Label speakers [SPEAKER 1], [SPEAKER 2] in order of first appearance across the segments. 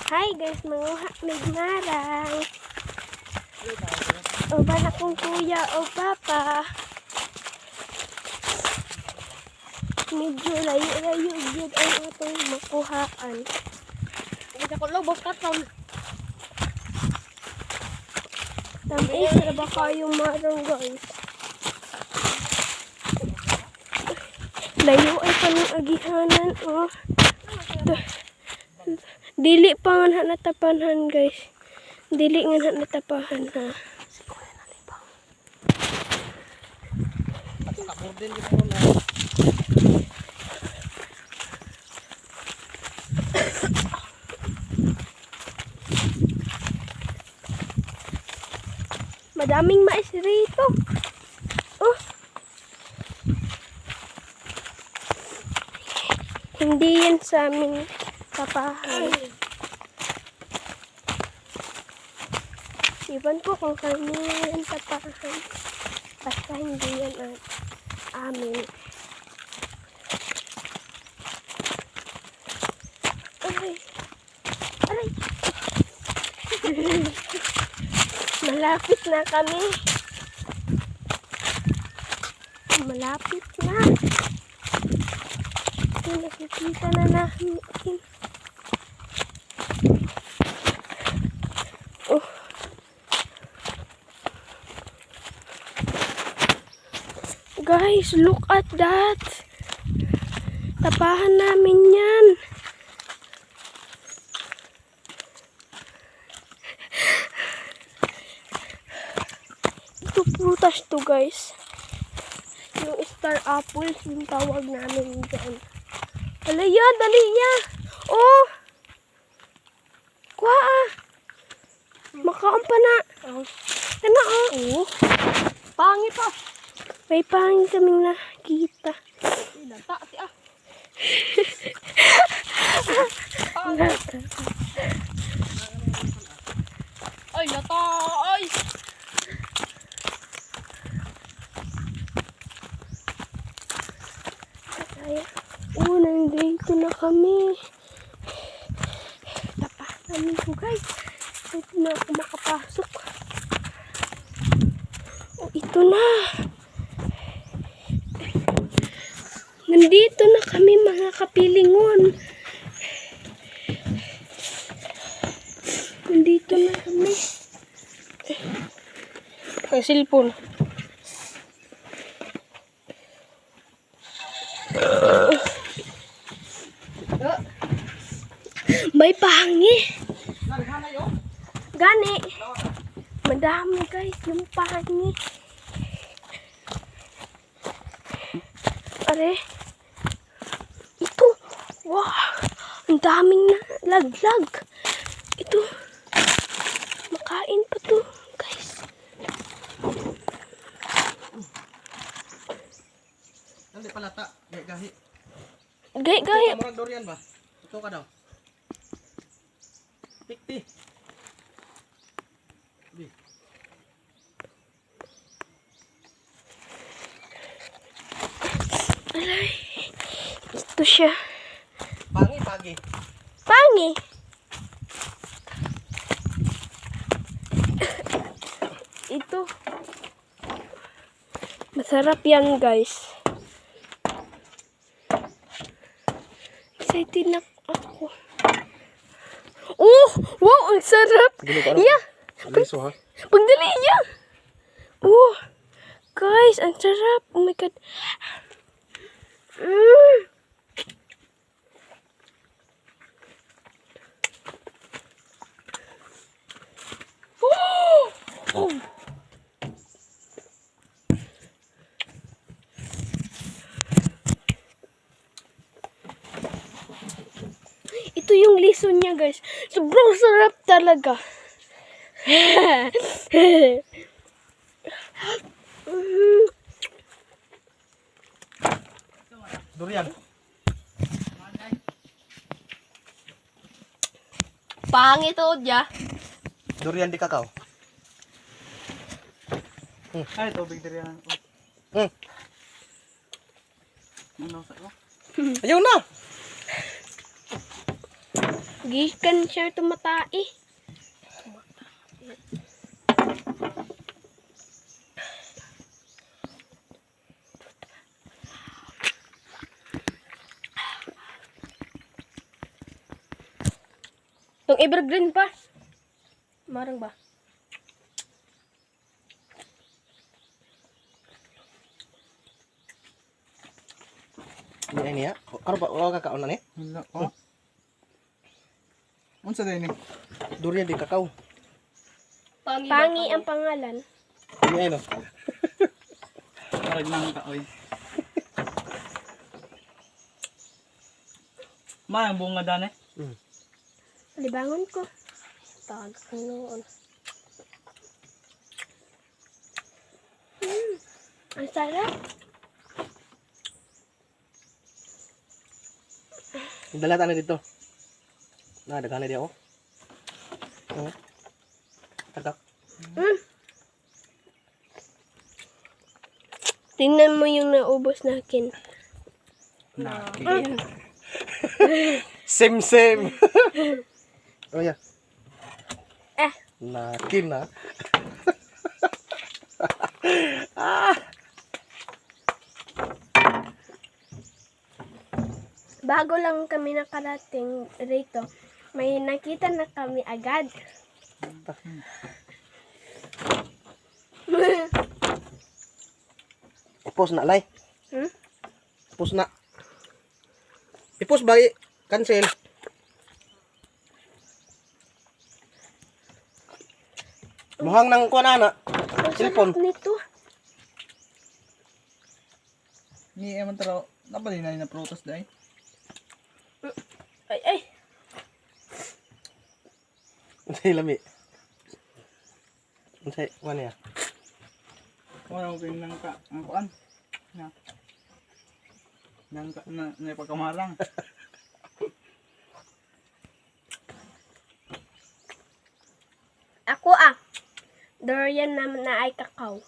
[SPEAKER 1] Hi guys, manguha nagmarang. O bala kong kuya o papa. Medyo layo-layo yun ang atong makuhaan.
[SPEAKER 2] Kita ko lobos katon.
[SPEAKER 1] Tamis na ba kayong marang guys? Layo ay panong agihanan oh. Dili pa nga natapanhan guys. Dili nga natapahan ha. Si kuya nalibang.
[SPEAKER 2] At nakaburdin ko muna.
[SPEAKER 1] Madaming mais rito. Oh. Hindi yan sa aming tapahan. Iban ko kung kanino yan tapahan. Basta hindi yan ang amin. Aray. Aray. Malapit na kami. Malapit na. Nakikita na namin. Oh. Guys, look at that. Tapahan namin yan. Ito prutas to guys. Yung star apple, yung tawag namin dyan. Alaya, dali niya. Oh! Kuha ah. Makaon pa na. Ano ah? Oh.
[SPEAKER 2] Pangi pa.
[SPEAKER 1] May pangin kaming nakita.
[SPEAKER 2] Nata si ah. Ay, nata. Ay.
[SPEAKER 1] Kaya, nandito na kami. Tapahan namin ko guys. Ito na ako makapasok. Oh, ito na. Nandito na kami mga kapilingon. Nandito na kami.
[SPEAKER 2] Ang cellphone.
[SPEAKER 1] May pahangi. Gani. Madami guys yung pahangi. Are. Ito. Wow. Ang daming laglag. Ito. Makain pa to guys.
[SPEAKER 2] Hindi palata. Gahi.
[SPEAKER 1] Gahi.
[SPEAKER 2] Murag durian ba? Ito ka daw. Pikti. Bi.
[SPEAKER 1] Alay. Ito siya.
[SPEAKER 2] Pangi, pagi.
[SPEAKER 1] Pangi. Ito. Masarap yan guys. Excited na ako. Oh! Wow! Ang sarap! Yeah!
[SPEAKER 2] Aliso ha?
[SPEAKER 1] Pagdali niya! Oh! Guys! Ang sarap! Oh my God! Oh! Ito yung lison niya guys. Sobrang sarap talaga.
[SPEAKER 2] Durian.
[SPEAKER 1] Pangit o dya.
[SPEAKER 2] Durian di kakao. Ay, tubig durian. Ayaw na.
[SPEAKER 1] Gikan siya tumatai. Itong evergreen pa. Marang ba?
[SPEAKER 2] Ini niya. Karo ba wala ka kaon na ni?
[SPEAKER 3] Wala ko. Unsa din ni?
[SPEAKER 2] Durian di kakao.
[SPEAKER 1] Pangi ang pangalan.
[SPEAKER 2] Ini no.
[SPEAKER 3] Parag nang kaoy. Ma ang bunga dane.
[SPEAKER 1] Libangon ko. Tag noon. Ang sarap.
[SPEAKER 2] Dala ta na dito. Na daghan na di ako. Tagak.
[SPEAKER 1] Tingnan mo yung naubos nakin.
[SPEAKER 3] Naki.
[SPEAKER 2] Same. Oh ya.
[SPEAKER 1] Eh.
[SPEAKER 2] Nakin na.
[SPEAKER 1] Bago lang kami nakarating rito, may nakita na kami agad.
[SPEAKER 2] Ipos na lay.
[SPEAKER 1] Hmm?
[SPEAKER 2] Ipos na. Ipos ba? Cancel. Muhang nang kuha na.
[SPEAKER 1] Ang
[SPEAKER 2] Cellphone.
[SPEAKER 1] sarap nito.
[SPEAKER 3] Ni eman taro napali na prutas dai.
[SPEAKER 1] Ay.
[SPEAKER 2] Unsay lami. Unsay kuha niya.
[SPEAKER 3] Wala ko nang ka ang kuan. Na. Nang ka na pagkamarang.
[SPEAKER 1] Ako durian naman na ay kakao.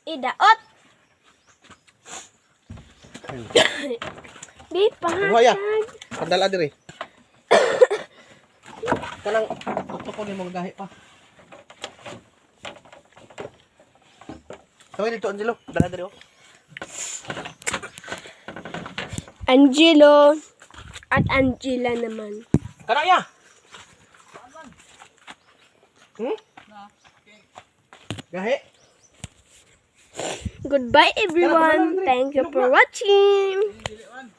[SPEAKER 1] Idaot. Di pa.
[SPEAKER 2] Kuha ya. Padala diri. Kanang uto ko ni mo gahi pa. Tawag dito Angelo, dala diri oh.
[SPEAKER 1] Angelo at Angela naman.
[SPEAKER 2] Kana ya. Gahi.
[SPEAKER 1] Goodbye everyone. Thank you for watching.
[SPEAKER 3] Dili man.